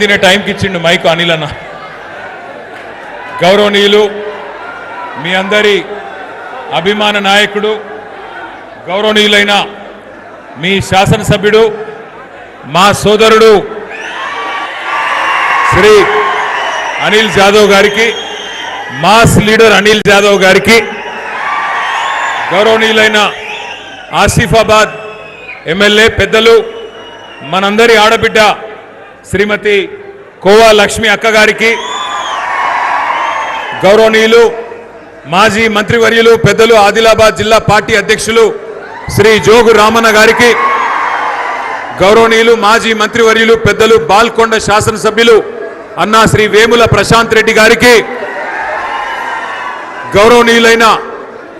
दिन टाइम की इच्चिंडु మైక్ అనిల్ అన్న గౌరవనీయులు మీ అందరి అభిమాన నాయకుడు గౌరవనీయులైన మీ శాసనసభ్యుడు మా సోదరుడు శ్రీ అనిల్ జాదవ్ గారికి మాస్ లీడర్ అనిల్ జాదవ్ గారికి గౌరవనీయులైన ఆసిఫాబాద్ ఎమ్మెల్యే పెద్దలు మనందరి ఆడబిడ్డ శ్రీమతి కోవా లక్ష్మి అక్క గారికి గౌరవనీయులు మాజీ మంత్రివర్యులు పెద్దలు ఆదిలాబాద్ జిల్లా పార్టీ అధ్యక్షులు శ్రీ జోగు రామన్న గారికి గౌరవనీయులు మాజీ మంత్రివర్యులు పెద్దలు బాల్కొండ శాసనసభ్యులు అన్నా శ్రీ వేముల ప్రశాంత్ రెడ్డి గారికి గౌరవనీయులైన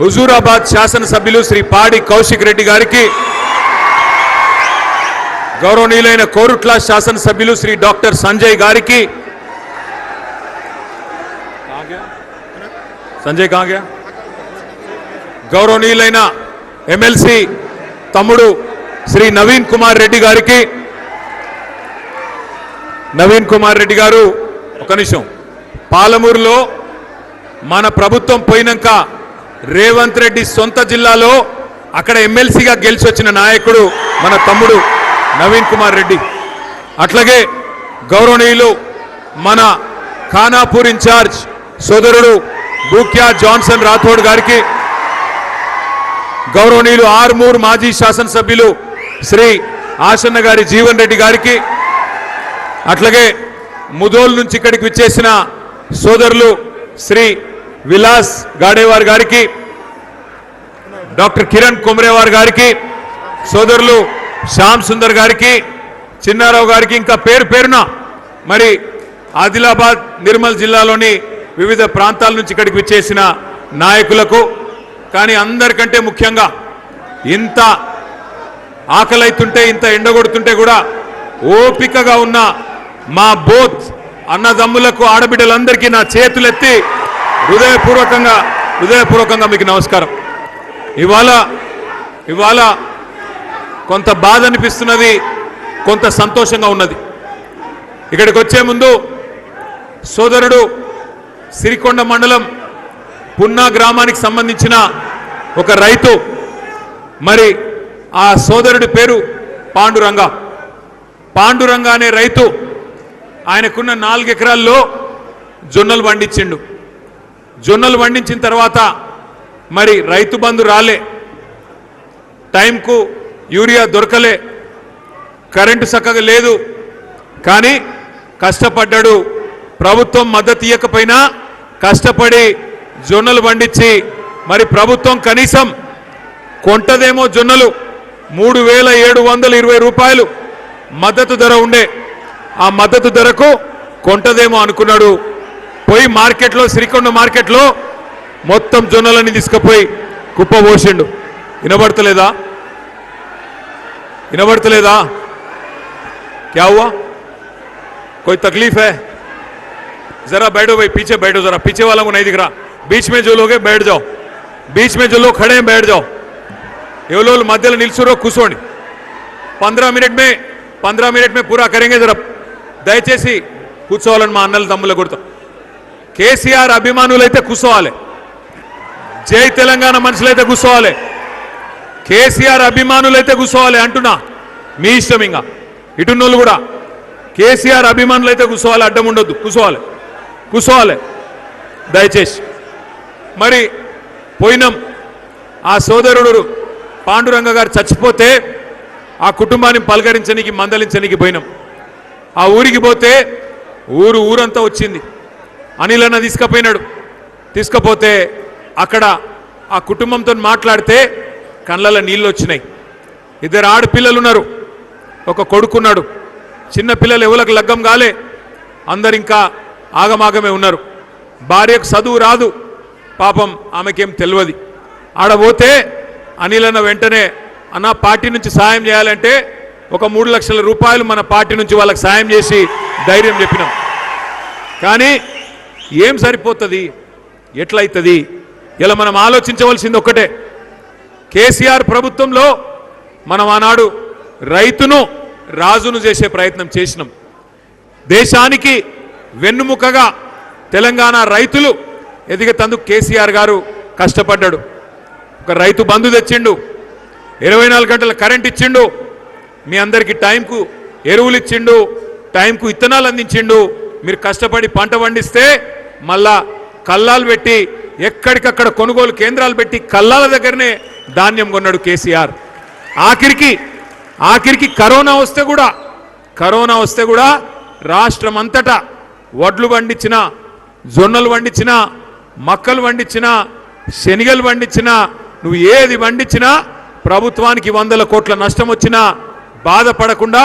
హుజూరాబాద్ శాసనసభ్యులు శ్రీ పాడి కౌశిక్ రెడ్డి గారికి గౌరవనీయులైన కోరుట్ల శాసనసభ్యులు శ్రీ డాక్టర్ సంజయ్ గారికి సంజయ్ కहाँ गया గౌరవనీయులైన ఎమ్మెల్సీ తమ్ముడు శ్రీ నవీన్ కుమార్ రెడ్డి గారికి నవీన్ కుమార్ రెడ్డి గారు ఒక నిమిషం పాలమూరులో మన ప్రభుత్వం పోయినాక రేవంత్ రెడ్డి సొంత జిల్లాలో అక్కడ ఎమ్మెల్సీగా గెలిచి వచ్చిన నాయకుడు మన తమ్ముడు నవీన్ కుమార్ రెడ్డి అట్లాగే గౌరవనీయులు మన ఖానాపూర్ ఇన్ఛార్జ్ సోదరుడు బూక్యా జాన్సన్ రాథోడ్ గారికి గౌరవనీయులు ఆర్మూర్ మాజీ శాసనసభ్యులు శ్రీ ఆశన్న గారి జీవన్ రెడ్డి గారికి అట్లాగే ముదోల్ నుంచి ఇక్కడికి విచ్చేసిన సోదరులు శ్రీ విలాస్ గాడేవార్ గారికి డాక్టర్ కిరణ్ కుమ్రేవార్ గారికి సోదరులు శ్యామ్ సుందర్ గారికి చిన్నారావు గారికి ఇంకా పేరు పేరున మరి ఆదిలాబాద్ నిర్మల్ జిల్లాలోని వివిధ ప్రాంతాల నుంచి ఇక్కడికి విచ్చేసిన నాయకులకు కానీ అందరికంటే ముఖ్యంగా ఇంత ఆకలైతుంటే ఇంత ఎండగొడుతుంటే కూడా ఓపికగా ఉన్న మా బోత్ అన్నదమ్ములకు ఆడబిడ్డలందరికీ నా చేతులెత్తి హృదయపూర్వకంగా మీకు నమస్కారం. ఇవాళ కొంత బాధ అనిపిస్తున్నది, కొంత సంతోషంగా ఉన్నది. ఇక్కడికి వచ్చే ముందు సోదరుడు సిరికొండ మండలం పున్నా గ్రామానికి సంబంధించిన ఒక రైతు మరి ఆ సోదరుడి పేరు పాండురంగ అనే రైతు ఆయనకున్న 4 ఎకరాల్లో జొన్నలు పండించిండు. జొన్నలు పండించిన తర్వాత మరి రైతు బంధు రాలే, టైంకు యూరియా దొరకలే, కరెంటు చక్కగా లేదు. కానీ కష్టపడ్డాడు. ప్రభుత్వం మద్దతు ఇవ్వకపోయినా కష్టపడి జొన్నలు పండించి మరి ప్రభుత్వం కనీసం కొంటదేమో జొన్నలు 3720 రూపాయలు మద్దతు ధర ఉండే, ఆ మద్దతు ధరకు కొంటదేమో అనుకున్నాడు. పోయి మార్కెట్లో సిరికొండ మార్కెట్లో మొత్తం జొన్నలని తీసుకుపోయి కుప్పబోసిండు. వినబడతలేదా? क्या हुआ? कोई तकलीफ है? जरा बैठो भाई, पीछे बैठो, जरा पीछे वाला को नहीं दिख रहा. बीच में जो लोग हैं बैठ जाओ, बीच में जो लोग खड़े हैं बैठ जाओ. ये लोग मध्य निल्सुरो कुसोंడి. 15 मिनट में पूरा करेंगे. जरा దయచేసి కూర్చోవాలని మా అన్నల తమ్ముల కొడుతా. కేసీఆర్ అభిమానులైతే కూర్చోవాలి, జై తెలంగాణ మనుషులైతే కూర్చోవాలి, కేసీఆర్ అభిమానులైతే కూర్చోవాలి అంటున్నా. మీ ఇష్టం. ఇంకా ఇటున్నోళ్ళు కూడా కేసీఆర్ అభిమానులైతే కూర్చోవాలి, అడ్డం ఉండొద్దు, కూర్చోవాలి దయచేసి. మరి పోయినాం, ఆ సోదరుడు పాండురంగ గారు చచ్చిపోతే ఆ కుటుంబాన్ని పలకరించడానికి మందలించడానికి పోయినాం. ఆ ఊరికి పోతే ఊరంతా వచ్చింది. అనిల్ అన్న తీసుకపోతే అక్కడ ఆ కుటుంబంతో మాట్లాడితే కళ్ళలో నీళ్ళు వచ్చినాయి. 2 ఆడపిల్లలు ఉన్నారు, ఒక కొడుకున్నాడు. చిన్న పిల్లలు ఎవరికి లగ్గం కాలే, అందరు ఇంకా ఆగమాగమే ఉన్నారు. భార్యకు చదువు రాదు, పాపం ఆమెకేం తెలియదు. ఆడపోతే అనిల్ అన్న వెంటనే అన్న పార్టీ నుంచి సాయం చేయాలంటే ఒక 3 లక్షల రూపాయలు మన పార్టీ నుంచి వాళ్ళకి సాయం చేసి ధైర్యం చెప్పినాం. కానీ ఏం సరిపోతుంది, ఎట్లయితుంది? ఇలా మనం ఆలోచించవలసింది ఒక్కటే. కేసీఆర్ ప్రభుత్వంలో మనం ఆనాడు రైతును రాజును చేసే ప్రయత్నం చేసినాం. దేశానికి వెన్నుముకగా తెలంగాణ రైతులు ఎదిగేందుకు కేసీఆర్ గారు కష్టపడ్డాడు. ఒక రైతు బంధు తెచ్చిండు, 24 గంటల కరెంట్ ఇచ్చిండు, మీ అందరికీ టైంకు ఎరువులు ఇచ్చిండు, టైంకు విత్తనాలు అందించిండు. మీరు కష్టపడి పంట పండిస్తే మళ్ళా కల్లాలు పెట్టి ఎక్కడికక్కడ కొనుగోలు కేంద్రాలు పెట్టి కల్లాల దగ్గరనే ధాన్యం కొన్నాడు కేసీఆర్. ఆఖరికి కరోనా వస్తే కూడా రాష్ట్రం అంతటా వడ్లు పండించిన, జొన్నలు పండించిన, మక్కలు పండించిన, శనిగలు పండించిన, నువ్వు ఏది పండించినా ప్రభుత్వానికి 100 కోట్ల నష్టం వచ్చినా బాధపడకుండా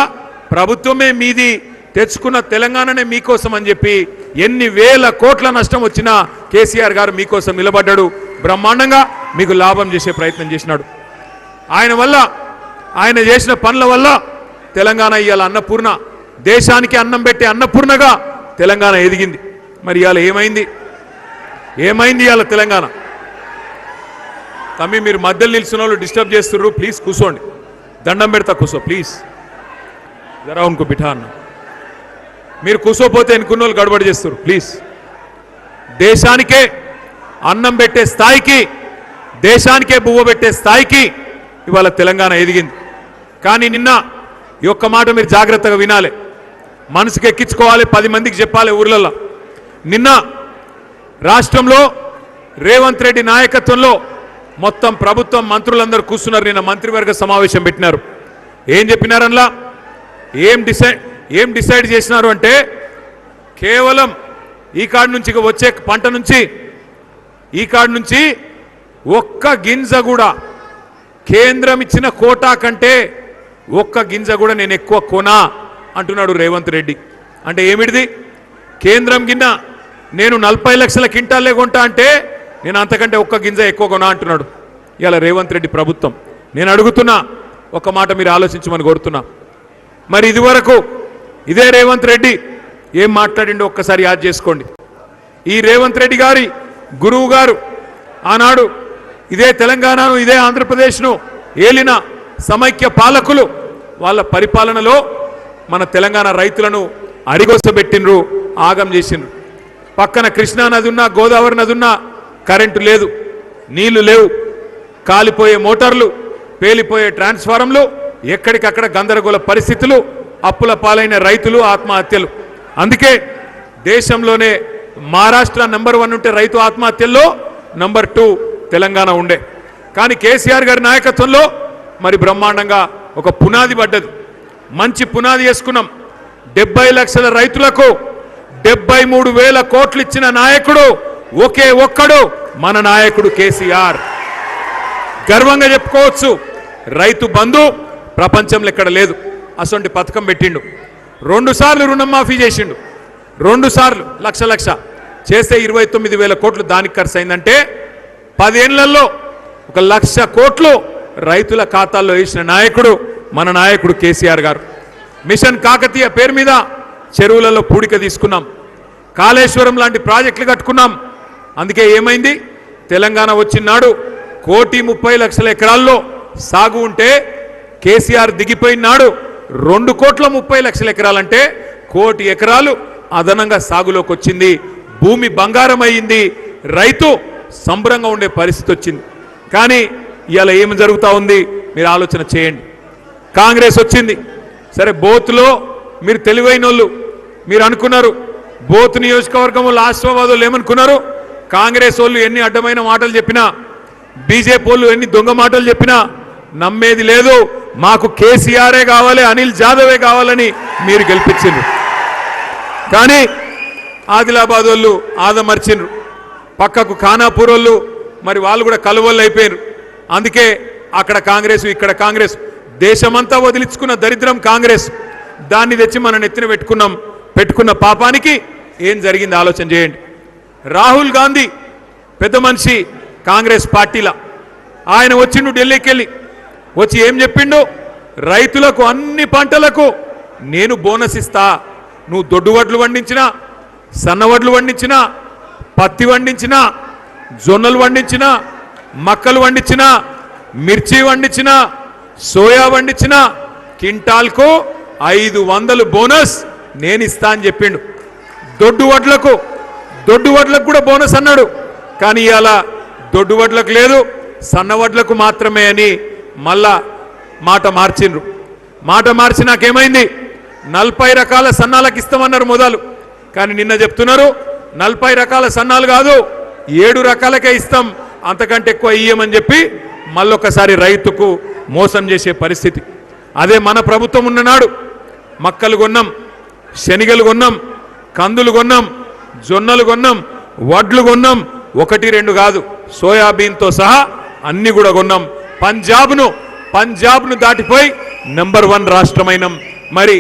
ప్రభుత్వమే మీది, తెచ్చుకున్న తెలంగాణనే మీకోసం అని చెప్పి ఎన్ని వేల కోట్ల నష్టం వచ్చినా కేసీఆర్ గారు మీకోసం నిలబడ్డాడు. బ్రహ్మాండంగా మీకు లాభం చేసే ప్రయత్నం చేసినాడు. ఆయన చేసిన పనుల వల్ల తెలంగాణ ఇవాళ అన్నపూర్ణ, దేశానికి అన్నం పెట్టే అన్నపూర్ణగా తెలంగాణ ఎదిగింది. మరి ఇవాళ ఏమైంది ఇవాళ తెలంగాణ? తమ్మి మీరు మధ్యలో నిలిచిన వాళ్ళు డిస్టర్బ్ చేస్తున్నారు, ప్లీజ్ కూర్చోండి, దండం పెడతా కూర్చో ప్లీజ్, జరా ఉनको బిఠా అన్న. మీరు కూర్చోపోతే ఎన్నుకున్న వాళ్ళు గడబడి చేస్తారు ప్లీజ్. దేశానికే అన్నం పెట్టే స్థాయికి, దేశానికే బువ్వ పెట్టే స్థాయికి ఇవాళ తెలంగాణ ఎదిగింది. కానీ నిన్న ఈ ఒక్క మాట మీరు జాగ్రత్తగా వినాలి, మనసుకు ఎక్కించుకోవాలి, 10 మందికి చెప్పాలి ఊర్లలో. నిన్న రాష్ట్రంలో రేవంత్ రెడ్డి నాయకత్వంలో మొత్తం ప్రభుత్వం మంత్రులందరూ కూర్చున్నారు. నిన్న మంత్రివర్గ సమావేశం పెట్టినారు. ఏం చెప్పినారనలా, ఏం డిసైడ్ చేసినారు అంటే కేవలం ఈ కాడ నుంచి వచ్చే పంట నుంచి, ఈ కాడ నుంచి ఒక్క గింజ కూడా కేంద్రం ఇచ్చిన కోటా కంటే ఒక్క గింజ కూడా నేను ఎక్కువ కొనా అంటున్నాడు రేవంత్ రెడ్డి. అంటే ఏమిటిది? కేంద్రం గిన్న నేను 40 లక్షల క్వింటాలే కొంటా అంటే నేను అంతకంటే ఒక్క గింజ ఎక్కువ కొనా అంటున్నాడు ఇలా రేవంత్ రెడ్డి ప్రభుత్వం. నేను అడుగుతున్నా, ఒక మాట మీరు ఆలోచించమని కోరుతున్నా. మరి ఇదివరకు ఇదే రేవంత్ రెడ్డి ఏం మాట్లాడిండో ఒక్కసారి యాద్ చేసుకోండి. ఈ రేవంత్ రెడ్డి గారి గురువు గారు ఆనాడు ఇదే తెలంగాణను, ఇదే ఆంధ్రప్రదేశ్ను ఏలిన సమైక్య పాలకులు వాళ్ళ పరిపాలనలో మన తెలంగాణ రైతులను అరిగొసబెట్టినరు, ఆగం చేసిండ్రు. పక్కన కృష్ణా నది ఉన్నా, గోదావరి నది ఉన్నా కరెంటు లేదు, నీళ్లు లేవు, కాలిపోయే మోటార్లు, పేలిపోయే ట్రాన్స్ఫారంలు, ఎక్కడికక్కడ గందరగోళ పరిస్థితులు, అప్పుల పాలైన రైతులు, ఆత్మహత్యలు. అందుకే దేశంలోనే మహారాష్ట్ర నంబర్ 1 ఉంటే రైతు ఆత్మహత్యల్లో నంబర్ 2 తెలంగాణ ఉండే. కానీ కేసీఆర్ గారి నాయకత్వంలో మరి బ్రహ్మాండంగా ఒక పునాది పడ్డది, మంచి పునాది వేసుకున్నాం. 70 లక్షల రైతులకు 73,000 కోట్లు ఇచ్చిన నాయకుడు ఒకే ఒక్కడు మన నాయకుడు కేసీఆర్. గర్వంగా చెప్పుకోవచ్చు, రైతు బంధు ప్రపంచంలో ఎక్కడ లేదు. అసొంటి పథకం పెట్టిండు. 2 సార్లు రుణమాఫీ చేసిండు, 2 సార్లు లక్ష చేస్తే 29,000 కోట్లు దానికి ఖర్చు అయిందంటే 10 ఏళ్లలో 1,00,000 కోట్లు రైతుల ఖాతాల్లో వేసిన నాయకుడు మన నాయకుడు కేసీఆర్ గారు. మిషన్ కాకతీయ పేరు మీద చెరువులలో పూడిక తీసుకున్నాం, కాళేశ్వరం లాంటి ప్రాజెక్టులు కట్టుకున్నాం. అందుకే ఏమైంది, తెలంగాణ వచ్చినాడు 1,30,00,000 ఎకరాల్లో సాగు ఉంటే కేసీఆర్ దిగిపోయినాడు 2,30,00,000 ఎకరాలంటే 1,00,00,000 ఎకరాలు అదనంగా సాగులోకి వచ్చింది. భూమి బంగారం అయ్యింది, రైతు సంబరంగా ఉండే పరిస్థితి వచ్చింది. కానీ ఇవాళ ఏమి జరుగుతూ ఉంది మీరు ఆలోచన చేయండి. కాంగ్రెస్ వచ్చింది, సరే బోత్లో మీరు తెలివైన వాళ్ళు, మీరు అనుకున్నారు బోత్ నియోజకవర్గం ఆశావాదులు ఏమనుకున్నారు, కాంగ్రెస్ వాళ్ళు ఎన్ని అడ్డమైన మాటలు చెప్పినా, బీజేపీ వాళ్ళు ఎన్ని దొంగ మాటలు చెప్పినా నమ్మేది లేదు, మాకు కేసీఆరే కావాలి, అనిల్ జాదవే కావాలని మీరు గెలిపించిండ్రు. కానీ ఆదిలాబాద్ వాళ్ళు ఆదమర్చిండ్రు, పక్కకు ఖానాపూర్ వాళ్ళు మరి వాళ్ళు కూడా కలువళ్ళు అయిపోయారు. అందుకే అక్కడ కాంగ్రెస్, ఇక్కడ కాంగ్రెస్, దేశమంతా వదిలించుకున్న దరిద్రం కాంగ్రెస్, దాన్ని తెచ్చి మన నెత్తిన పెట్టుకున్న పాపానికి ఏం జరిగింది ఆలోచన చేయండి. రాహుల్ గాంధీ పెద్ద మనిషి కాంగ్రెస్ పార్టీలా, ఆయన వచ్చిండు ఢిల్లీకి వెళ్ళి, వచ్చి ఏం చెప్పిండు, రైతులకు అన్ని పంటలకు నేను బోనస్ ఇస్తా, నువ్వు దొడ్డు వడ్లు పండించినా, సన్నవడ్లు పండించినా, పత్తి పండించినా, జొన్నలు పండించినా, మక్కలు పండించినా, మిర్చి పండించినా, సోయా పండించినా క్వింటాల్కు 500 బోనస్ నేను ఇస్తా అని చెప్పిండు. దొడ్డు వడ్లకు కూడా బోనస్ అన్నాడు. కానీ ఇవాళ దొడ్డు వడ్లకు లేదు, సన్న వడ్లకు మాత్రమే అని మళ్ళా మాట మార్చిండ్రు. మాట మార్చి నాకేమైంది, 40 రకాల సన్నాలకు ఇస్తామన్నారు మొదలు. కానీ నిన్న చెప్తున్నారు 40 రకాల సన్నాలు కాదు, 7 రకాలకే ఇస్తాం, అంతకంటే ఎక్కువ ఇయ్యమని చెప్పి మళ్ళొకసారి రైతుకు మోసం చేసే పరిస్థితి. అదే మన ప్రభుత్వం ఉన్ననాడు మక్కలు కొన్నాం, శనిగలు కొన్నాం, కందులు కొన్నాం, జొన్నలు కొన్నాం, వడ్లు కొన్నాం, 1-2 కాదు, సోయాబీన్తో సహా అన్ని కూడా కొన్నాం. పంజాబ్ను దాటిపోయి నెంబర్ 1 రాష్ట్రమైనం. మరి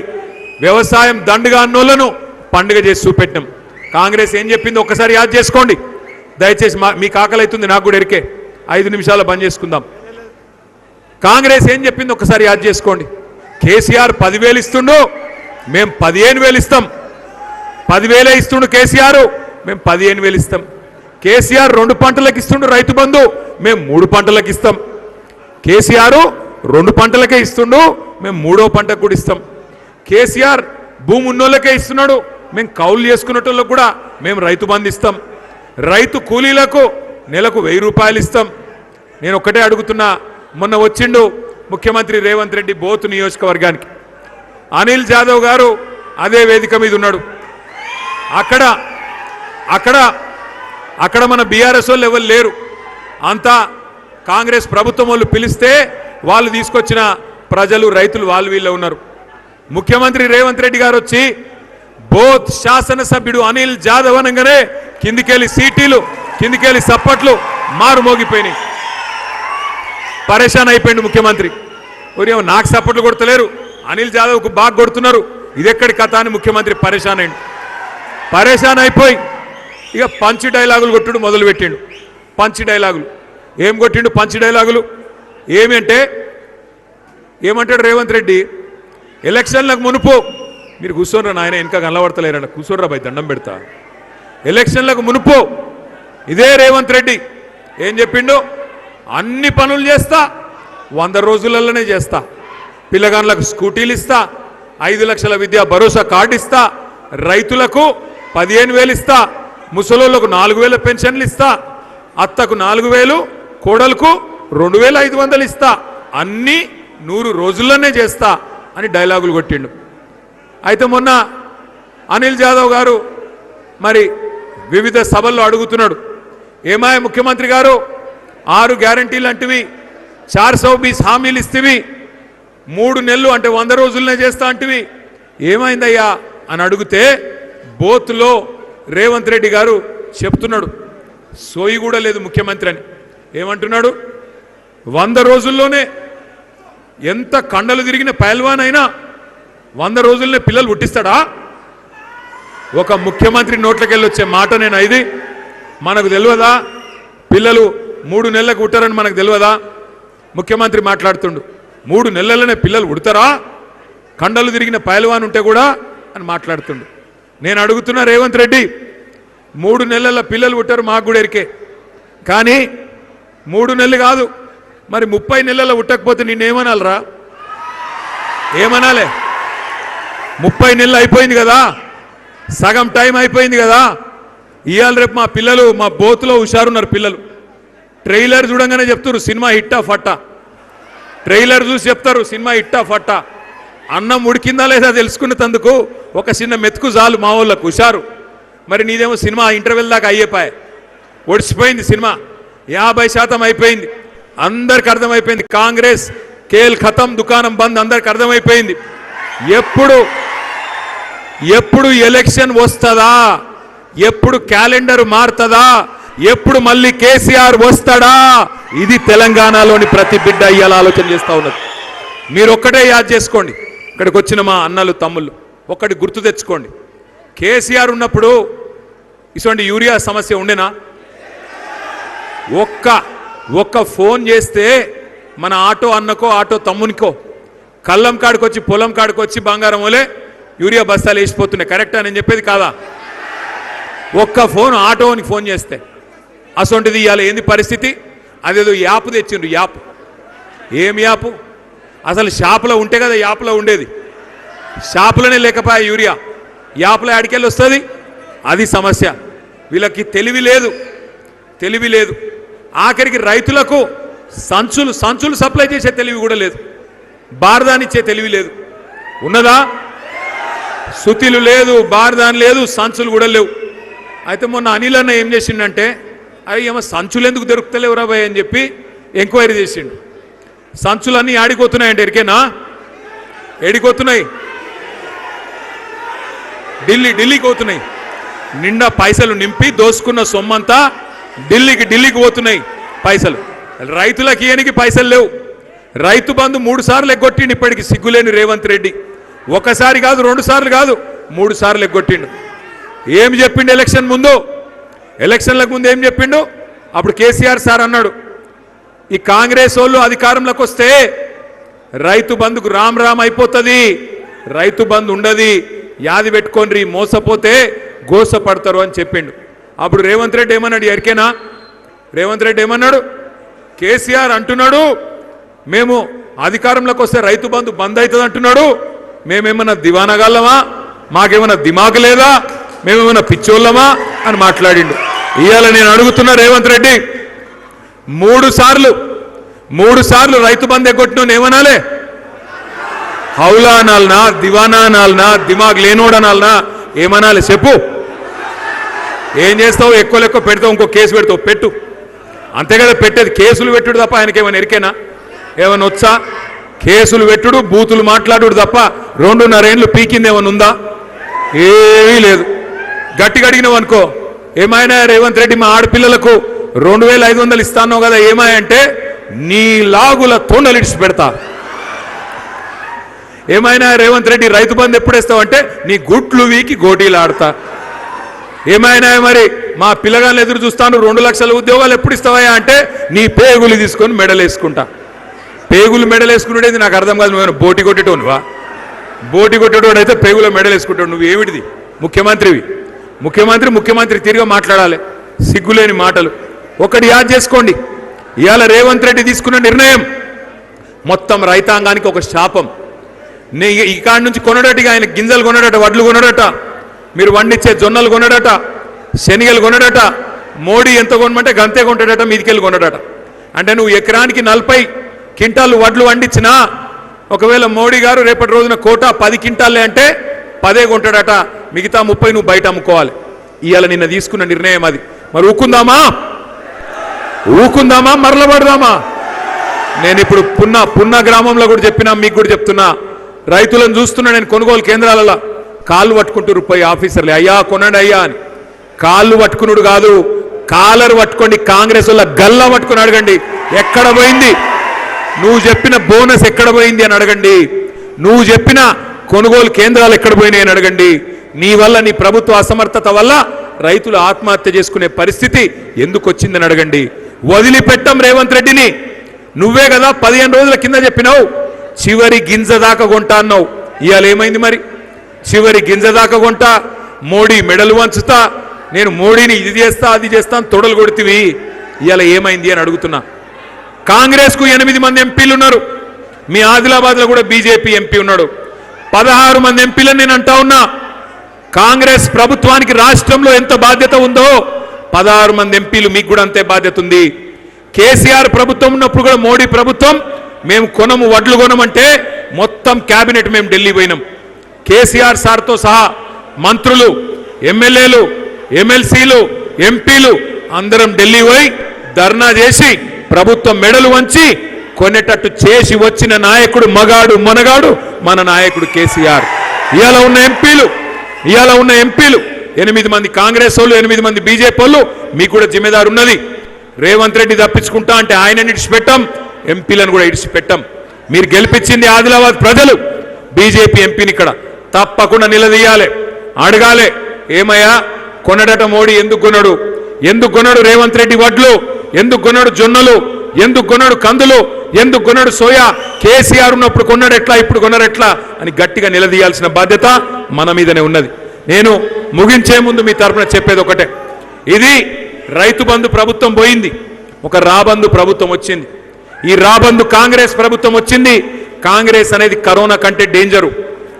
వ్యవసాయం దండుగా అన్నోళ్లను పండుగ చేసి చూపెట్టినాం. కాంగ్రెస్ ఏం చెప్పింది ఒక్కసారి యాద్ చేసుకోండి దయచేసి. మీకు ఆకలి అవుతుంది, నాకు కూడా ఎరికే, 5 నిమిషాలు బంద్ చేసుకుందాం. కాంగ్రెస్ ఏం చెప్పింది ఒక్కసారి యాద్ చేసుకోండి. కేసీఆర్ 10,000 ఇస్తుండు, మేము 15,000 ఇస్తాం. 10,000 ఇస్తుండు కేసీఆర్, మేము 15,000 ఇస్తాం. కేసీఆర్ 2 పంటలకు ఇస్తుండు రైతు బంధు, మేము 3 పంటలకు ఇస్తాం. కేసీఆర్ 2 పంటలకే ఇస్తుండు, మేము 3వ పంటకు కూడా ఇస్తాం. కేసీఆర్ భూమి ఉన్నోళ్ళకే ఇస్తున్నాడు, మేము కౌలు చేసుకున్నటోళ్ళకు కూడా మేము రైతు బంధు ఇస్తాం. రైతు కూలీలకు నెలకు 1000 రూపాయలు ఇస్తాం. నేను ఒక్కటే అడుగుతున్నా, మొన్న వచ్చిండు ముఖ్యమంత్రి రేవంత్ రెడ్డి బోతు నియోజకవర్గానికి. అనిల్ జాదవ్ గారు అదే వేదిక మీద ఉన్నాడు. అక్కడ మన బీఆర్ఎస్ వాళ్ళు ఎవరు లేరు, అంతా కాంగ్రెస్ ప్రభుత్వం వాళ్ళు పిలిస్తే వాళ్ళు తీసుకొచ్చిన ప్రజలు రైతులు వాళ్ళు వీళ్ళే ఉన్నారు. ముఖ్యమంత్రి రేవంత్ రెడ్డి గారు వచ్చి బోత్ శాసనసభ్యుడు అనిల్ జాదవ్ అనగానే కిందికెళ్ళి సీటీలు, కిందికెళ్ళి సప్పట్లు మారుమోగిపోయినాయి. పరేషాన్ అయిపోయింది ముఖ్యమంత్రి. నాకు సప్పట్లు కొడతలేరు, అనిల్ జాదవ్కు బాగా కొడుతున్నారు, ఇదెక్కడి కథ అని ముఖ్యమంత్రి పరేషాన్ అయ్యిండు. పరేషాన్ అయిపోయి ఇక పంచి డైలాగులు కొట్టుడు మొదలుపెట్టిండు. పంచి డైలాగులు ఏం కొట్టిండు? పంచి డైలాగులు ఏమి అంటే ఏమంటాడు రేవంత్ రెడ్డి, ఎలక్షన్లకు మునుపు మీరు కూర్చోనరా నాయన, ఇంకా కనబడతలేరన్న, కూర్చోనరా బై దండం పెడతా. ఎలక్షన్లకు మునుపు ఇదే రేవంత్ రెడ్డి ఏం చెప్పిండు, అన్ని పనులు చేస్తా, 100 రోజులలోనే చేస్తా, పిల్లగాళ్ళకు స్కూటీలు ఇస్తా, 5 లక్షల విద్యా భరోసా కార్డు ఇస్తా, రైతులకు 15,000 ఇస్తా, ముసలోళ్లకు 4,000 పెన్షన్లు ఇస్తా, అత్తకు 4,000, కోడలకు 2,500 ఇస్తా, అన్నీ 100 రోజుల్లోనే చేస్తా అని డైలాగులు కొట్టిండు. అయితే మొన్న అనిల్ జాదవ్ గారు మరి వివిధ సభల్లో అడుగుతున్నాడు, ఏమాయ ముఖ్యమంత్రి గారు 6 గ్యారంటీలు అంటివి, 420 హామీలు ఇస్తేవి, 3 నెలలు అంటే 100 రోజులనే చేస్తా అంటివి, ఏమైందయ్యా అని అడిగితే బోత్లో రేవంత్ రెడ్డి గారు చెప్తున్నాడు, సోయి కూడా లేదు ముఖ్యమంత్రి అని. ఏమంటున్నాడు, 100 రోజుల్లోనే ఎంత కండలు తిరిగిన పైల్వాన్ అయినా 100 రోజుల్లోనే పిల్లలు పుట్టిస్తాడా? ఒక ముఖ్యమంత్రి నోట్లకెళ్ళి వచ్చే మాట నేను ఇది మనకు తెలియదా? పిల్లలు 3 నెలలకు పుట్టారని మనకు తెలియదా? ముఖ్యమంత్రి మాట్లాడుతుండు, 3 నెలలనే పిల్లలు పుడతారా? కండలు తిరిగిన పైల్వాన్ ఉంటే కూడా అని మాట్లాడుతుండు. నేను అడుగుతున్నా రేవంత్ రెడ్డి, 3 నెలల పిల్లలు పుట్టారు మాకు కూడా ఎరికే, కానీ 3 నెలలు కాదు, మరి 30 నెలలు పుట్టకపోతే నిన్నేమనాలరా? ఏమనాలే? 30 నెలలు అయిపోయింది కదా, సగం టైం అయిపోయింది కదా. ఇవాళ రేపు మా పిల్లలు మా బోతులో హుషారున్నారు పిల్లలు. ట్రైలర్ చూడంగానే చెప్తారు సినిమా హిట్టా ఫట్టా, ట్రైలర్ చూసి చెప్తారు సినిమా హిట్టా ఫట్టా. అన్నం ఉడికిందా లేదా తెలుసుకున్నందుకు ఒక చిన్న మెతుకు చాలు మా వాళ్ళకు హుషారు. మరి నీదేమో సినిమా ఇంటర్వెల్ దాకా అయ్యేపాయ, ఒడిసిపోయింది సినిమా, 50% అయిపోయింది. అందరికి అర్థమైపోయింది కాంగ్రెస్ కేల్ ఖతం, దుకాణం బంద్, అందరికి అర్థమైపోయింది. ఎప్పుడు ఎలక్షన్ వస్తుందా, ఎప్పుడు క్యాలెండర్ మారుతుందా, ఎప్పుడు మళ్ళీ కేసీఆర్ వస్తాడా, ఇది తెలంగాణలోని ప్రతి బిడ్డ ఇవాళ ఆలోచన చేస్తూ ఉన్నది. మీరు ఒక్కటే యాద్ చేసుకోండి, ఇక్కడికి వచ్చిన మా అన్నలు తమ్ముళ్ళు ఒక్కటి గుర్తు తెచ్చుకోండి, కేసీఆర్ ఉన్నప్పుడు ఇటువంటి యూరియా సమస్య ఉండేనా? ఒక్క ఫోన్ చేస్తే మన ఆటో అన్నకో ఆటో తమ్మునికో కళ్ళం కాడికొచ్చి పొలం కాడికొచ్చి బంగారం వలే యూరియా బస్తాలు వేసిపోతున్నాయి. కరెక్టా నేను చెప్పేది కాదా? ఒక్క ఫోన్ ఆటోనికి ఫోన్ చేస్తే అసొంటిది ఇవాళ ఏంది పరిస్థితి? అదేదో యాప్ తెచ్చిండ్రు. యాప్ ఏం యాప్? అసలు షాపులో ఉంటే కదా యాప్లో ఉండేది, షాపులోనే లేకపోయా యూరియా. యాప్ల ఆడికెళ్ళి వస్తుంది, అది సమస్య. వీళ్ళకి తెలివి లేదు. ఆఖరికి రైతులకు సంచులు సప్లై చేసే తెలివి కూడా లేదు, బార్దానిచ్చే తెలివి లేదు. ఉన్నదా? సుతిలు లేదు, బార్దాన్ లేదు, సంచులు కూడా లేవు. అయితే మొన్న అనిల్ అన్న ఏం చేసిండంటే, అవి ఏమో సంచులు ఎందుకు దొరుకుతలేవు రా భయ్ అని చెప్పి ఎంక్వైరీ చేసిండు. సంచులన్నీ ఆడిపోతున్నాయండి, ఎరికేనా? ఏడిపోతున్నాయి, ఢిల్లీకి పోతున్నాయి. నిండా పైసలు నింపి దోసుకున్న సొమ్మంతా ఢిల్లీకి పోతున్నాయి పైసలు. రైతులకు ఇయనికి పైసలు లేవు. రైతు బంధు 3 సార్లు ఎగ్గొట్టిండు ఇప్పటికి సిగ్గులేని రేవంత్ రెడ్డి. ఒకసారి కాదు, 2 సార్లు కాదు, 3 సార్లు ఎగ్గొట్టిండు. ఏం చెప్పిండు ఎలక్షన్లకు ముందు ఏం చెప్పిండు? అప్పుడు కేసీఆర్ సార్ అన్నాడు, ఈ కాంగ్రెస్ వాళ్ళు అధికారంలోకి వస్తే రైతు బంధుకు రామ్ అయిపోతుంది, రైతు బంధు ఉండదు, యాది పెట్టుకోండి, మోసపోతే గోసపడతారు అని చెప్పిండు. అప్పుడు రేవంత్ రెడ్డి ఏమన్నాడు? ఎరికేనా? రేవంత్ రెడ్డి ఏమన్నాడు? కేసీఆర్ అంటున్నాడు మేము అధికారంలోకి వస్తే రైతు బంధు బంద్ అవుతుంది అంటున్నాడు, మేమేమన్నా దివానగాళ్ళమా, మాకేమన్నా దిమాగ్ లేదా, మేమేమన్నా పిచ్చోళ్ళమా అని మాట్లాడిండు. ఇవాళ నేను అడుగుతున్నా రేవంత్ రెడ్డి, 3 సార్లు రైతు బంధు ఎగ్గొట్టిన ఏమనాలే? హౌలా అనాలనా, దివానా అనాలనా, దిమాగ్ లేనోడనాలనా, ఏమనాలి చెప్పు? ఏం చేస్తావు? ఎక్కువ పెడతావు, ఇంకో కేసు పెడతావు, పెట్టు, అంతే కదా పెట్టేది. కేసులు పెట్టుడు తప్ప ఆయనకి ఏమైనా ఎరికేనా? ఏమైనా వచ్చా? కేసులు పెట్టుడు, బూతులు మాట్లాడు తప్ప 2.5 ఏళ్ళు పీకింది ఏమైనా ఉందా? ఏమీ లేదు. గట్టిగా అడిగినావు అనుకో, ఏమైనా రేవంత్ రెడ్డి మా ఆడపిల్లలకు 2500 ఇస్తాను కదా, ఏమాయంటే నీ లాగుల తోండలు ఇడిచి పెడతా. ఏమైనా రేవంత్ రెడ్డి రైతు బంధు ఎప్పుడేస్తావంటే నీ గుట్లు వీకి గోటీలు ఆడతా. ఏమైనా మరి మా పిల్లగాళ్ళు ఎదురు చూస్తాను 2 లక్షల ఉద్యోగాలు ఎప్పుడు ఇస్తావా అంటే నీ పేగులు తీసుకొని మెడలేసుకుంటా. పేగులు మెడలేసుకునేది నాకు అర్థం కాదు. నువ్వేమైనా బోటి కొట్టేటోనువా? బోటి కొట్టేటోడు అయితే పేగులో మెడలేసుకుంటాడు. నువ్వు ఏమిటిది? ముఖ్యమంత్రివి. ముఖ్యమంత్రి తిరిగి మాట్లాడాలి, సిగ్గులేని మాటలు. ఒకటి యాద్ చేసుకోండి, ఇవాళ రేవంత్ రెడ్డి తీసుకున్న నిర్ణయం మొత్తం రైతాంగానికి ఒక శాపం. ఇకాడి నుంచి కొనడట, ఆయన గింజలు కొనడట, వడ్లు కొనడట, మీరు వండించే జొన్నలు కొనడట, శనిగలు కొనడట. మోడీ ఎంత కొనమంటే గంతే కొంటాడట, మీదికెళ్ళి కొనడట. అంటే నువ్వు ఎకరానికి 40 క్వింటాలు వడ్లు వండించినా ఒకవేళ మోడీ గారు రేపటి రోజున కోటా 10 క్వింటాలే అంటే 10 కొంటాడట, మిగతా 30 నువ్వు బయట అమ్ముకోవాలి. ఇవాళ నిన్న తీసుకున్న నిర్ణయం అది. మరి ఊకుందామా మరలబడదామా? నేను ఇప్పుడు పున్న గ్రామంలో కూడా చెప్పినా, మీకు కూడా చెప్తున్నా, రైతులను చూస్తున్నా నేను కొనుగోలు కేంద్రాలలో కాళ్ళు పట్టుకుంటూ పోయి ఆఫీసర్లు, అయ్యా కొనండి అయ్యా అని. కాళ్ళు పట్టుకున్నాడు కాదు, కాలర్ పట్టుకోండి. కాంగ్రెస్ వల్ల గల్లా పట్టుకుని అడగండి, ఎక్కడ పోయింది నువ్వు చెప్పిన బోనస్, ఎక్కడ పోయింది అని అడగండి. నువ్వు చెప్పిన కొనుగోలు కేంద్రాలు ఎక్కడ పోయినాయి అని అడగండి. నీ వల్ల, నీ ప్రభుత్వ అసమర్థత వల్ల రైతులు ఆత్మహత్య చేసుకునే పరిస్థితి ఎందుకు వచ్చిందని అడగండి. వదిలిపెట్టం రేవంత్ రెడ్డిని. నువ్వే కదా 15 రోజుల కింద చెప్పినావు చివరి గింజ దాకా కొంటా అన్నావు. ఇవాళ ఏమైంది మరి? చివరి గింజ దాకా కొంటా, మోడీ మెడలు వంచుతా, నేను మోడీని ఇది చేస్తా అది చేస్తా అని తొడలు కొడుతీవి. ఇవాళ ఏమైంది అని అడుగుతున్నా. కాంగ్రెస్కు 8 మంది ఎంపీలు ఉన్నారు. మీ ఆదిలాబాద్లో కూడా బీజేపీ ఎంపీ ఉన్నాడు. 16 మంది ఎంపీలను నేను అంటా ఉన్నా. కాంగ్రెస్ ప్రభుత్వానికి రాష్ట్రంలో ఎంత బాధ్యత ఉందో 16 మంది ఎంపీలు మీకు కూడా అంతే బాధ్యత ఉంది. కేసీఆర్ ప్రభుత్వం ఉన్నప్పుడు కూడా మోడీ ప్రభుత్వం మేము వడ్లు కొనమంటే మొత్తం క్యాబినెట్ మేము ఢిల్లీ పోయినాం. కేసీఆర్ సార్తో సహా మంత్రులు, ఎమ్మెల్యేలు, ఎమ్మెల్సీలు, ఎంపీలు అందరం ఢిల్లీ పోయి ధర్నా చేసి ప్రభుత్వం మెడలు వంచి కొనేటట్టు చేసి వచ్చిన నాయకుడు మనగాడు మన నాయకుడు కేసీఆర్. ఇవాళ ఉన్న ఎంపీలు 8 మంది కాంగ్రెస్ వాళ్ళు, 8 మంది బీజేపీ వాళ్ళు. మీకు కూడా జిమ్మేదారు ఉన్నది. రేవంత్ రెడ్డి తప్పించుకుంటా అంటే ఆయనని ఇడిచిపెట్టాం, ఎంపీలను కూడా ఇడిచిపెట్టాం. మీరు గెలిపించింది ఆదిలాబాద్ ప్రజలు. బీజేపీ ఎంపీని ఇక్కడ తప్పకుండా నిలదీయాలి, అడగాలి. ఏమయ్యా కొనడట మోడీ, ఎందుకు కొన్నాడు రేవంత్ రెడ్డి వడ్లు, ఎందుకు కొన్నాడు జొన్నలు, ఎందుకు కొన్నాడు కందులు, ఎందుకు కొన్నాడు సోయా? కేసీఆర్ ఉన్నప్పుడు కొన్నాడు ఎట్లా, ఇప్పుడు కొన్నాడు ఎట్లా అని గట్టిగా నిలదీయాల్సిన బాధ్యత మన మీదనే ఉన్నది. నేను ముగించే ముందు మీ తరఫున చెప్పేది ఒకటే, ఇది రైతు బంధు ప్రభుత్వం పోయింది, ఒక రాబంధు ప్రభుత్వం వచ్చింది. ఈ రాబంధు కాంగ్రెస్ ప్రభుత్వం వచ్చింది. కాంగ్రెస్ అనేది కరోనా కంటే డేంజరు.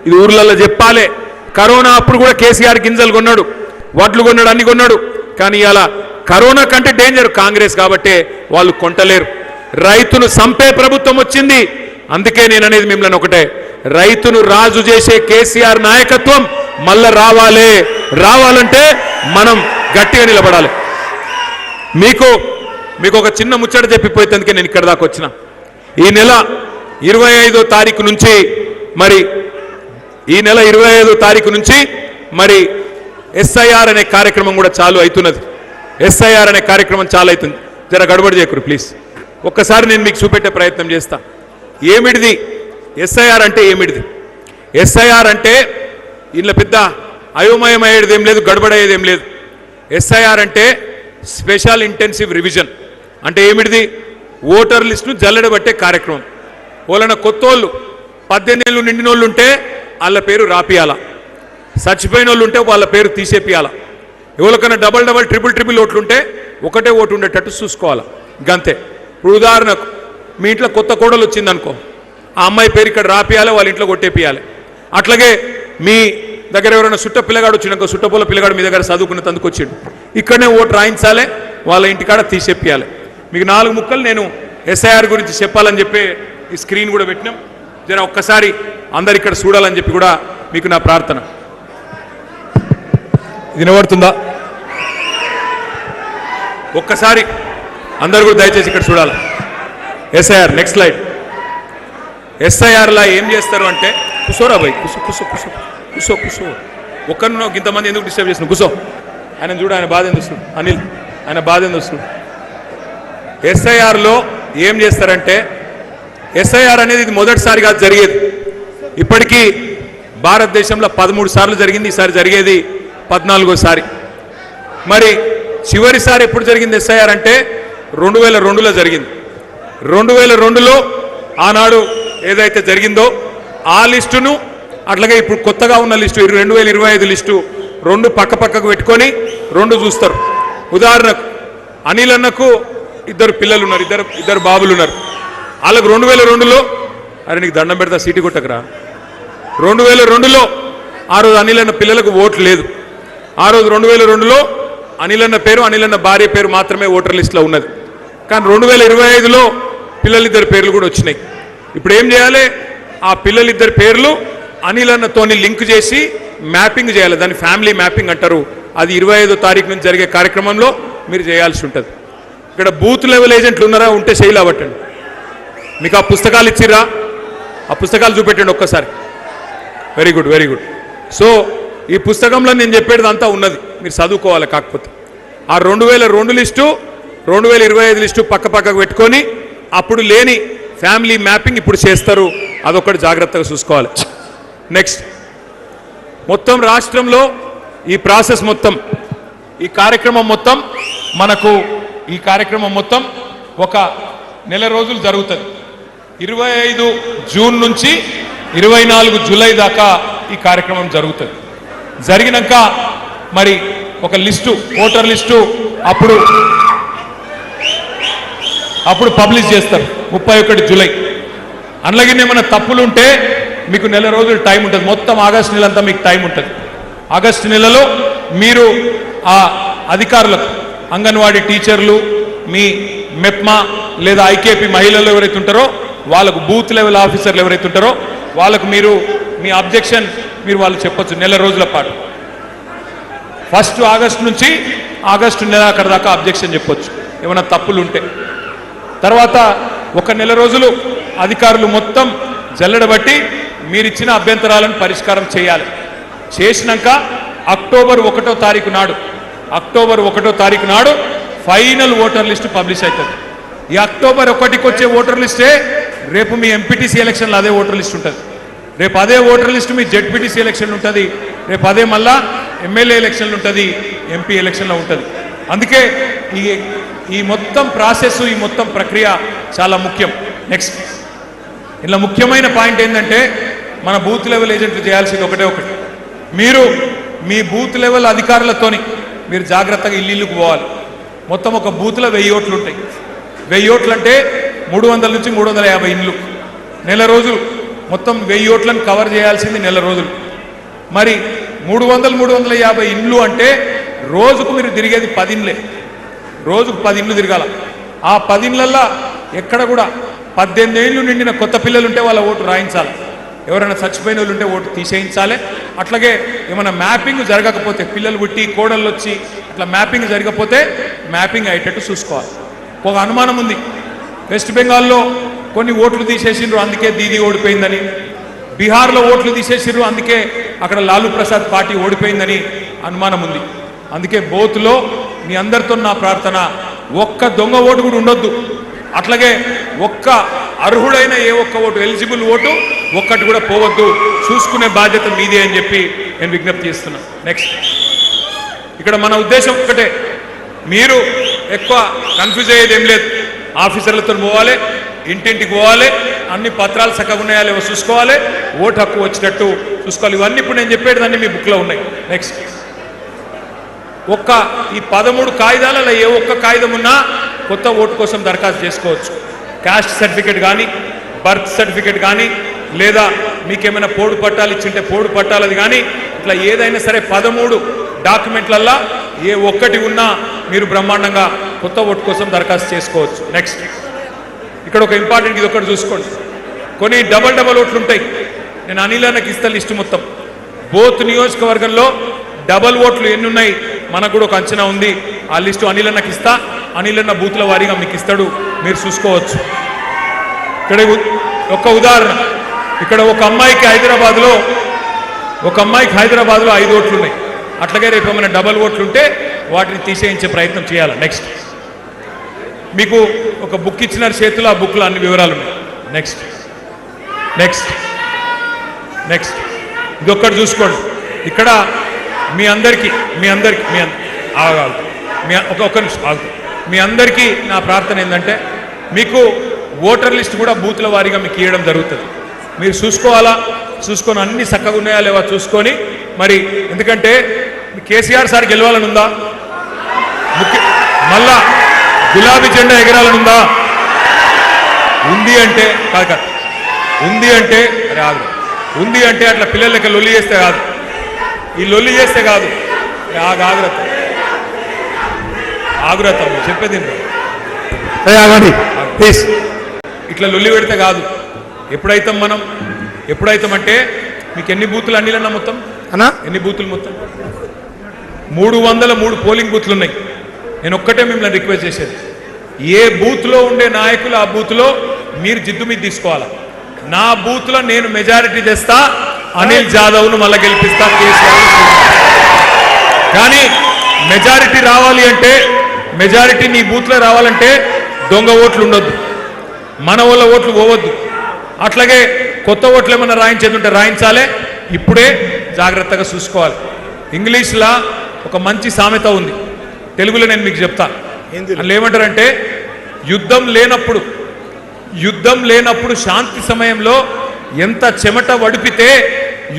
ఇది ఊర్లలో చెప్పాలి, కరోనా అప్పుడు కూడా కేసీఆర్ గింజలు కొన్నాడు, వడ్లు కొన్నాడు, అన్ని కొన్నాడు. కానీ ఇలా కరోనా కంటే డేంజర్ కాంగ్రెస్ కాబట్టే వాళ్ళు కొంటలేరు. రైతును సంపే ప్రభుత్వం వచ్చింది. అందుకే నేను అనేది మిమ్మల్ని ఒకటే, రైతును రాజు చేసే కేసీఆర్ నాయకత్వం మళ్ళా రావాలంటే మనం గట్టిగా నిలబడాలి. మీకు ఒక చిన్న ముచ్చట చెప్పిపోయేందుకే నేను ఇక్కడ దాకా వచ్చిన. ఈ నెల 25వ తారీఖు నుంచి మరి ఎస్ఐఆర్ అనే కార్యక్రమం కూడా చాలు అవుతున్నది. ఎస్ఐఆర్ అనే కార్యక్రమం చాలు అవుతుంది. జర గడబడి చేయకురు ప్లీజ్. ఒక్కసారి నేను మీకు చూపెట్టే ప్రయత్నం చేస్తా. ఏమిటిది ఎస్ఐఆర్ అంటే? ఏమిటిది ఎస్ఐఆర్ అంటే? ఇంట్లో పెద్ద అయోమయం అయ్యేది ఏం లేదు, గడబడయ్యేది ఏం లేదు. ఎస్ఐఆర్ అంటే స్పెషల్ ఇంటెన్సివ్ రివిజన్. అంటే ఏమిటిది? ఓటర్ లిస్టును జల్లెడబట్టే కార్యక్రమం. వాళ్ళన కొత్తోళ్ళు 18 ఏళ్ళు నిండిన వాళ్ళు ఉంటే వాళ్ళ పేరు రాపియాల, చచ్చిపోయిన వాళ్ళు ఉంటే వాళ్ళ పేరు తీసేపియాల. ఎవరికైనా డబల్ ట్రిపుల్ ఓట్లుంటే ఒకటే ఓటు ఉండేటట్టు చూసుకోవాలి. గంతే. ఇప్పుడు ఉదాహరణకు మీ ఇంట్లో కొత్త కోడలు వచ్చిందనుకో, ఆ అమ్మాయి పేరు ఇక్కడ రాపియాలి, వాళ్ళ ఇంట్లో కొట్టేపియాలి. అట్లాగే మీ దగ్గర ఎవరైనా చుట్ట పిల్లగాడు వచ్చినాకో, చుట్టపోల పిల్లగాడు మీ దగ్గర చదువుకున్న తందుకు వచ్చిండు, ఇక్కడనే ఓటు రాయించాలి, వాళ్ళ ఇంటికాడ తీసేపియాలి. మీకు 4 ముక్కలు నేను ఎస్ఐఆర్ గురించి చెప్పాలని చెప్పి ఈ స్క్రీన్ కూడా పెట్టినాం. జర ఒక్కసారి అందరు ఇక్కడ చూడాలని చెప్పి కూడా మీకు నా ప్రార్థన. ఇది వినబడుతుందా? ఒక్కసారి అందరు కూడా దయచేసి ఇక్కడ చూడాలి. SIR next slide. ఎస్ఐఆర్లా ఏం చేస్తారు అంటే, కుసోరా బాయ్, కుసో ఒక్కరిని ఇంతమంది ఎందుకు డిస్టర్బ్ చేసిన? కుసో. ఆయన చూడు, ఆయన బాధ ఎందుకు వస్తుంది, అనిల్ ఆయన బాధ ఎందుకు వస్తుంది. ఎస్ఐఆర్లో ఏం చేస్తారంటే, ఎస్ఐఆర్ అనేది ఇది మొదటిసారిగా జరిగేది. ఇప్పటికీ భారతదేశంలో 13 సార్లు జరిగింది. ఈసారి జరిగేది 14వ. మరి చివరిసారి ఎప్పుడు జరిగింది ఎస్ఐఆర్ అంటే 2002లో జరిగింది. 2002లో ఆనాడు ఏదైతే జరిగిందో ఆ లిస్టును, అట్లాగే ఇప్పుడు కొత్తగా ఉన్న లిస్టు 2025 లిస్టు రెండు పక్కకు పెట్టుకొని రెండు చూస్తారు. ఉదాహరణకు అనిల్ అన్నకు 2 పిల్లలు ఉన్నారు, ఇద్దరు బాబులు ఉన్నారు. వాళ్ళకు 2002లో, అరే నీకు దండం పెడతా సీటు కొట్టకరా, 2002లో ఆ రోజు అనిల్ అన్న పిల్లలకు ఓట్లు లేదు. ఆ రోజు 2002లో అనిల్ అన్న పేరు, అనిల్ అన్న భార్య పేరు మాత్రమే ఓటర్ లిస్టులో ఉన్నది. కానీ 2025లో పిల్లలిద్దరు పేర్లు కూడా వచ్చినాయి. ఇప్పుడు ఏం చేయాలి? ఆ పిల్లలిద్దరు పేర్లు అనిల్ అన్నతోని లింక్ చేసి మ్యాపింగ్ చేయాలి. దాన్ని ఫ్యామిలీ మ్యాపింగ్ అంటారు. అది 25వ తారీఖు నుంచి జరిగే కార్యక్రమంలో మీరు చేయాల్సి ఉంటుంది. ఇక్కడ బూత్ లెవెల్ ఏజెంట్లు ఉన్నారా? ఉంటే చేయలేబట్టండి. మీకు ఆ పుస్తకాలు ఇచ్చిర్రా? ఆ పుస్తకాలు చూపెట్టండి ఒక్కసారి. Very good. సో ఈ పుస్తకంలో నేను చెప్పేది అంతా ఉన్నది, మీరు చదువుకోవాలి. కాకపోతే ఆ 2002 లిస్టు 2025 లిస్టు పక్కకు పెట్టుకొని అప్పుడు లేని ఫ్యామిలీ మ్యాపింగ్ ఇప్పుడు చేస్తారు. అదొకటి జాగ్రత్తగా చూసుకోవాలి. నెక్స్ట్, మొత్తం రాష్ట్రంలో ఈ ప్రాసెస్ మొత్తం, ఈ కార్యక్రమం మొత్తం ఒక నెల రోజులు జరుగుతుంది. 25 జూన్ నుంచి 24 జూలై దాకా ఈ కార్యక్రమం జరుగుతుంది. జరిగినాక మరి ఒక లిస్టు, ఓటర్ లిస్టు అప్పుడు పబ్లిష్ చేస్తారు 31 జూలై. అందులోకి ఏమైనా తప్పులు ఉంటే మీకు నెల రోజులు టైం ఉంటుంది. మొత్తం ఆగస్టు నెలంతా మీకు టైం ఉంటుంది. ఆగస్టు నెలలో మీరు ఆ అధికారులకు, అంగన్వాడీ టీచర్లు, మీ మెప్మా లేదా ఐకేపీ మహిళలు ఎవరైతే ఉంటారో వాళ్ళకు, బూత్ లెవెల్ ఆఫీసర్లు ఎవరైతే ఉంటారో వాళ్ళకు మీరు మీ అబ్జెక్షన్ వాళ్ళు చెప్పొచ్చు నెల రోజుల పాటు. 1 ఆగస్టు నుంచి ఆగస్టు నెలాఖరు దాకా అబ్జెక్షన్ చెప్పొచ్చు ఏమైనా తప్పులు ఉంటే. తర్వాత ఒక నెల రోజులు అధికారులు మొత్తం జల్లెడబట్టి మీరిచ్చిన అభ్యంతరాలను పరిష్కారం చేయాలి. చేసినాక అక్టోబర్ 1వ తారీఖు నాడు ఫైనల్ ఓటర్ లిస్టు పబ్లిష్ అవుతుంది. ఈ అక్టోబర్ 1కి వచ్చే ఓటర్ లిస్టే రేపు మీ ఎంపీటీసీ ఎలక్షన్లో అదే ఓటర్ లిస్ట్ ఉంటుంది. రేపు అదే ఓటర్ లిస్టు మీ జెడ్పీటీసీ ఎలక్షన్ ఉంటుంది. రేపు అదే మళ్ళా ఎమ్మెల్యే ఎలక్షన్లు ఉంటుంది, ఎంపీ ఎలక్షన్లో ఉంటుంది. అందుకే ఈ మొత్తం ప్రాసెస్, ఈ మొత్తం ప్రక్రియ చాలా ముఖ్యం. నెక్స్ట్, ఇలా ముఖ్యమైన పాయింట్ ఏంటంటే మన బూత్ లెవెల్ ఏజెంట్లు చేయాల్సింది ఒకటే, మీరు మీ బూత్ లెవెల్ అధికారులతోని మీరు జాగ్రత్తగా ఇల్లుకు పోవాలి. మొత్తం ఒక బూత్లో 1000 ఓట్లు ఉంటాయి. 1000 ఓట్లు అంటే 300 నుంచి 350 ఇండ్లు. నెల రోజులు మొత్తం 1000 ఓట్లను కవర్ చేయాల్సింది నెల రోజులు. మరి 300-350 ఇండ్లు అంటే రోజుకు మీరు తిరిగేది 10 ఇండ్లే. రోజుకు 10 ఇండ్లు తిరగాల. ఆ 10 ఇండ్లల్లో ఎక్కడ కూడా 18 ఏళ్ళు నిండిన కొత్త పిల్లలు ఉంటే వాళ్ళ ఓటు రాయించాలి. ఎవరైనా చచ్చిపోయిన వాళ్ళు ఉంటే ఓటు తీసేయించాలి. అట్లాగే ఏమైనా మ్యాపింగ్ జరగకపోతే, పిల్లలు పుట్టి కోడళ్ళు వచ్చి అట్లా మ్యాపింగ్ జరగకపోతే మ్యాపింగ్ అయ్యేటట్టు చూసుకోవాలి. ఒక అనుమానం ఉంది, వెస్ట్ బెంగాల్లో కొన్ని ఓట్లు తీసేసిండ్రు అందుకే దీదీ ఓడిపోయిందని, బీహార్లో ఓట్లు తీసేసిండ్రు అందుకే అక్కడ లాలూ ప్రసాద్ పార్టీ ఓడిపోయిందని అనుమానం ఉంది. అందుకే బోత్లో మీ అందరితో నా ప్రార్థన, ఒక్క దొంగ ఓటు కూడా ఉండొద్దు. అట్లాగే ఒక్క అర్హుడైన ఏ ఒక్క ఓటు, ఎలిజిబుల్ ఓటు ఒక్కటి కూడా పోవద్దు. చూసుకునే బాధ్యత మీదే అని చెప్పి నేను విజ్ఞప్తి చేస్తున్నా. నెక్స్ట్, ఇక్కడ మన ఉద్దేశం ఒక్కటే, మీరు ఎక్కువ కన్ఫ్యూజ్ అయ్యేది ఏం లేదు. ఆఫీసర్లతో పోవాలి, ఇంటింటికి పోవాలి, అన్ని పత్రాలు చక్కగా ఉన్నాయా లేవో చూసుకోవాలి, ఓటు హక్కు వచ్చినట్టు చూసుకోవాలి. ఇవన్నీ ఇప్పుడు నేను చెప్పేటివన్నీ మీ బుక్లో ఉన్నాయి. నెక్స్ట్, ఒక్క ఈ 13 కాగితాలలో ఏ ఒక్క కాగితం ఉన్నా కొత్త ఓటు కోసం దరఖాస్తు చేసుకోవచ్చు. క్యాస్ట్ సర్టిఫికేట్ కానీ, బర్త్ సర్టిఫికేట్ కానీ, లేదా మీకేమైనా పోడు పట్టాలు ఇచ్చింటే పోడు పట్టాలది కానీ, ఇట్లా ఏదైనా సరే 13 డాక్యుమెంట్లల్లో ఏ ఒక్కటి ఉన్నా మీరు బ్రహ్మాండంగా కొత్త ఓటు కోసం దరఖాస్తు చేసుకోవచ్చు. నెక్స్ట్, ఇక్కడ ఒక ఇంపార్టెంట్ ఇది ఒకటి చూసుకోండి. కొన్ని డబల్ ఓట్లు ఉంటాయి. నేను అనిల్ అన్నకి ఇస్తా లిస్టు మొత్తం. బోత్ నియోజకవర్గంలో డబల్ ఓట్లు ఎన్ని ఉన్నాయి మనకు కూడా ఒక అంచనా ఉంది. ఆ లిస్టు అనిల్ అన్నకి ఇస్తా, అనిల్ అన్న బూత్ల వారీగా మీకు ఇస్తాడు, మీరు చూసుకోవచ్చు. ఇక్కడ ఒక ఉదాహరణ, ఇక్కడ ఒక అమ్మాయికి హైదరాబాద్లో 5 ఓట్లు ఉన్నాయి. అట్లాగే రేపు ఏమైనా డబల్ ఓట్లు ఉంటే వాటిని తీసేయించే ప్రయత్నం చేయాలి. నెక్స్ట్, మీకు ఒక బుక్ ఇచ్చిన చేతిలో, ఆ బుక్లో అన్ని వివరాలు ఉన్నాయి. నెక్స్ట్ నెక్స్ట్ నెక్స్ట్ ఇది ఒక్కటి చూసుకోండి. ఇక్కడ మీ అందరికీ ఒక్క నిమిషం ఆగు. మీ అందరికీ నా ప్రార్థన ఏంటంటే, మీకు ఓటర్ లిస్ట్ కూడా బూత్ల వారీగా మీకు ఇవ్వడం జరుగుతుంది. మీరు చూసుకోవాలా, చూసుకొని అన్ని చక్కగా ఉన్నాయా లేవా చూసుకొని మరి, ఎందుకంటే కేసీఆర్ సార్ గెలవాలని ఉందా, మళ్ళా గులాబీ జెండా ఎగరాలని ఉందా, ఉంది అంటే కాదు, ఉంది అంటే అరే ఆగు, ఉంది అంటే అట్లా పిల్లల లెక్క లొల్లి చేస్తే కాదు, ఈ లొల్లి చేస్తే కాదు, ఆగురత చెప్పేది ఇట్లా లొల్లి పెడితే కాదు. ఎప్పుడైతామంటే మీకు ఎన్ని బూతులు అన్నిలన్నా మొత్తం ఎన్ని బూతులు మొత్తం 303 పోలింగ్ బూత్లు ఉన్నాయి. నేను ఒక్కటే మిమ్మల్ని రిక్వెస్ట్ చేసేది, ఏ బూత్లో ఉండే నాయకులు ఆ బూత్లో మీరు జిద్దు మీద తీసుకోవాలా. నా బూత్లో నేను మెజారిటీ తెస్తా, అనిల్ జాదవ్ను మళ్ళీ గెలిపిస్తా, కేసీఆర్. కానీ మెజారిటీ రావాలి అంటే, మెజారిటీ నీ బూత్లో రావాలంటే దొంగ ఓట్లు ఉండొద్దు, మన వాళ్ళ ఓట్లు పోవద్దు. అట్లాగే కొత్త ఓట్లు ఏమన్నా రాయించేది ఉంటే రాయించాలి. ఇప్పుడే జాగ్రత్తగా చూసుకోవాలి. ఇంగ్లీష్లో ఒక మంచి సామెత ఉంది, తెలుగులో నేను మీకు చెప్తా. అందులో ఏమంటారంటే, యుద్ధం లేనప్పుడు శాంతి సమయంలో ఎంత చెమట వడిపితే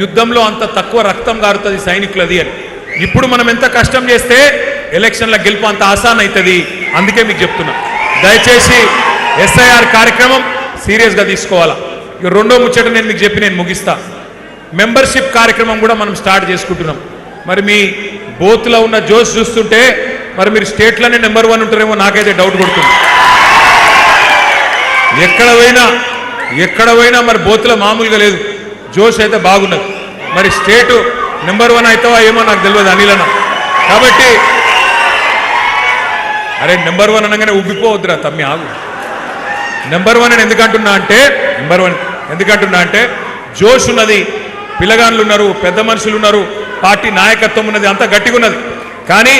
యుద్ధంలో అంత తక్కువ రక్తం గారుతుంది సైనికులది అని. ఇప్పుడు మనం ఎంత కష్టం చేస్తే ఎలక్షన్ల గెలుపు అంత ఆసాన్ అవుతుంది. అందుకే మీకు చెప్తున్నా, దయచేసి ఎస్ఐఆర్ కార్యక్రమం సీరియస్గా తీసుకోవాలా. ఇక రెండో ముచ్చట నేను మీకు చెప్పి నేను ముగిస్తా. మెంబర్షిప్ కార్యక్రమం కూడా మనం స్టార్ట్ చేసుకుంటున్నాం. మరి మీ బోత్లో ఉన్న జోష్ చూస్తుంటే మరి మీరు స్టేట్లోనే నెంబర్ 1 ఉంటారేమో నాకైతే డౌట్ కొడుతుంది. ఎక్కడ పోయినా మరి బోత్లో మామూలుగా లేదు, జోష్ అయితే బాగున్నది. మరి స్టేటు నెంబర్ 1 అవుతావా ఏమో నాకు తెలియదు అనిలన్న. కాబట్టి అరే నెంబర్ 1 అనగానే ఉబ్బిపోవద్దురా తమ్మి, ఆగు. నెంబర్ 1 అని ఎందుకంటున్నా అంటే జోష్ ఉన్నది, పిల్లగాన్లు ఉన్నారు, పెద్ద మనుషులు ఉన్నారు, పార్టీ నాయకత్వం ఉన్నది, అంతా గట్టిగా ఉన్నది. కానీ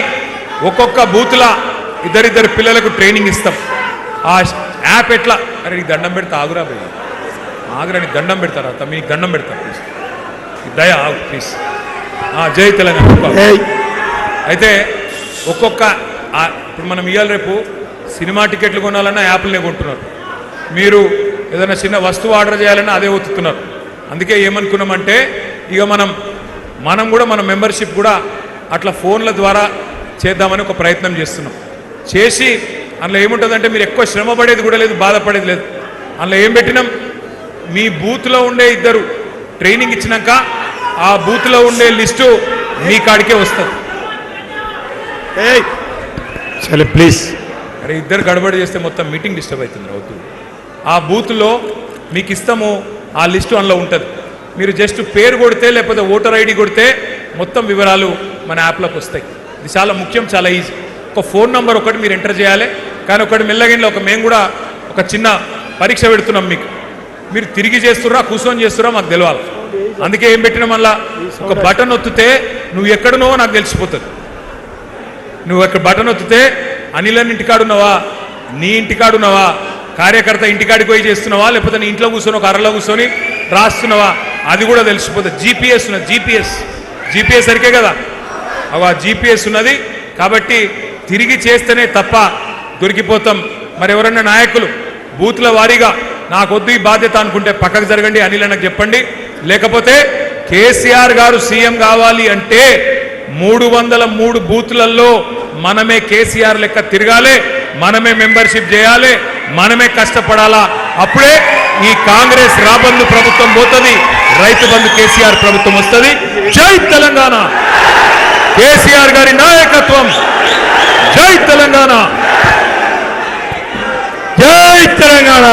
ఒక్కొక్క బూత్లా ఇద్దరిద్దరు పిల్లలకు ట్రైనింగ్ ఇస్తాం. ఆ యాప్ ఎట్లా, అరే నీకు దండం పెడతా ఆగురా భయ్, ఆగురా నీకు దండం పెడతారా తమ్మి, నీకు దండం పెడతా ప్లీజ్, దయా ఆగు ప్లీజ్. జై తెలంగాణ. అయితే ఒక్కొక్క ఇప్పుడు మనం ఇవాళ రేపు సినిమా టికెట్లు కొనాలన్నా యాప్లనే కొంటున్నారు. మీరు ఏదైనా చిన్న వస్తువు ఆర్డర్ చేయాలన్నా అదే ఒత్తుతున్నారు. అందుకే ఏమనుకున్నామంటే ఇక మనం కూడా మన మెంబర్షిప్ కూడా అట్లా ఫోన్ల ద్వారా చేద్దామని ఒక ప్రయత్నం చేస్తున్నాం. చేసి అందులో ఏముంటుందంటే మీరు ఎక్కువ శ్రమ పడేది కూడా లేదు, బాధపడేది లేదు. అందులో ఏం పెట్టినాం, మీ బూత్లో ఉండే ఇద్దరు ట్రైనింగ్ ఇచ్చినాక ఆ బూత్లో ఉండే లిస్టు మీ కాడికే వస్తుంది. చలో ప్లీజ్. అరే ఇద్దరు గడబడి చేస్తే మొత్తం మీటింగ్ డిస్టర్బ్ అవుతుంది. అవుతుంది ఆ బూత్లో మీకు ఇస్తాము, ఆ లిస్టు అందులో ఉంటుంది. మీరు జస్ట్ పేరు కొడితే లేకపోతే ఓటర్ ఐడి కొడితే మొత్తం వివరాలు మన యాప్లోకి వస్తాయి. ఇది చాలా ముఖ్యం, చాలా ఈజీ. ఒక ఫోన్ నంబర్ ఒకటి మీరు ఎంటర్ చేయాలి. కానీ ఒకటి మెల్లగిన్లో మేము కూడా ఒక చిన్న పరీక్ష పెడుతున్నాం మీకు. మీరు తిరిగి చేస్తుర్రా కూర్చొని చేస్తుర్రా మాకు తెలియాలి. అందుకే ఏం పెట్టినా మళ్ళా ఒక బటన్ ఒత్తితే నువ్వు ఎక్కడున్నావో నాకు తెలిసిపోతుంది. నువ్వు అక్కడ బటన్ ఒత్తితే అనిలని ఇంటికాడున్నావా, నీ ఇంటికాడున్నావా, కార్యకర్త ఇంటికాడికి పోయి చేస్తున్నావా, లేకపోతే నీ ఇంట్లో కూర్చొని ఒక అరలో కూర్చొని రాస్తున్నావా, అది కూడా తెలిసిపోతుంది. జీపీఎస్ ఉన్నది. జీపీఎస్ సరికే కదా, ఆ జీపీఎస్ ఉన్నది. కాబట్టి తిరిగి చేస్తేనే తప్ప దొరికిపోతాం. మరి ఎవరన్నా నాయకులు బూత్ల వారీగా నాకొద్దు ఈ బాధ్యత అనుకుంటే పక్కకు జరగండి, అనిల్ నాకు చెప్పండి. లేకపోతే కేసీఆర్ గారు సీఎం కావాలి అంటే 303 బూత్లలో మనమే కేసీఆర్ లెక్క తిరగాలి, మనమే మెంబర్షిప్ చేయాలి, మనమే కష్టపడాలా. అప్పుడే ఈ కాంగ్రెస్ రాబందు ప్రభుత్వం పోతుంది, రైతు బంధు కేసీఆర్ ప్రభుత్వం వస్తుంది. జై తెలంగాణ, కేసీఆర్ గారి నాయకత్వం. జై తెలంగాణ, జై తెలంగాణ.